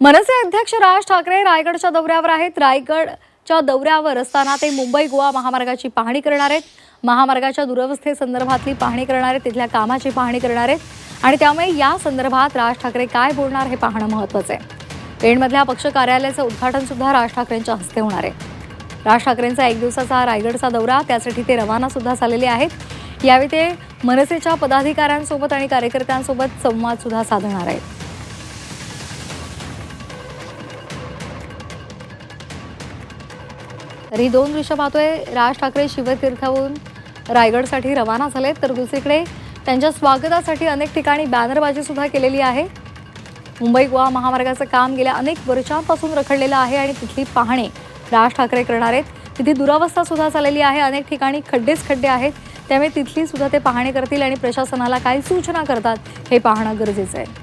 मनसे अध्यक्ष राज ठाकरे रायगडच्या दौऱ्यावर आहेत। रायगडच्या दौऱ्यावर असताना ते मुंबई गोवा महामार्गाची पाहणी करणार आहेत। महामार्गाच्या दुरवस्थेसंदर्भातली पाहणी करणार आहेत, तिथल्या कामाची पाहणी करणार आहेत आणि त्यामुळे या संदर्भात राज ठाकरे काय बोलणार हे पाहणं महत्त्वाचं आहे। पेणमधल्या पक्ष कार्यालयाचं उद्घाटन सुद्धा राज ठाकरेंच्या हस्ते होणार आहे। राज ठाकरेंचा एक दिवसाचा रायगडचा दौरा, त्यासाठी ते रवाना सुद्धा झालेले आहेत। यावेळी ते मनसेच्या पदाधिकाऱ्यांसोबत आणि कार्यकर्त्यांसोबत संवाद सुद्धा साधणार आहेत। तरी दोन दृश्य पाहतोय, राज ठाकरे शिवतीर्थहून रायगडसाठी रवाना झाले, तर दुसरीकडे त्यांच्या स्वागतासाठी अनेक ठिकाणी बॅनरबाजी सुद्धा केलेली आहे। मुंबई गोवा महामार्गाचं काम गेल्या अनेक वर्षांपासून रखडलेलं आहे आणि तिथली पाहणी राज ठाकरे करणार आहेत। तिथे दुरावस्था सुद्धा झालेली आहे, अनेक ठिकाणी खड्डे आहेत, त्यामुळे तिथली सुद्धा ते पाहणी करतील आणि प्रशासनाला काय सूचना करतात हे पाहणं गरजेचं आहे।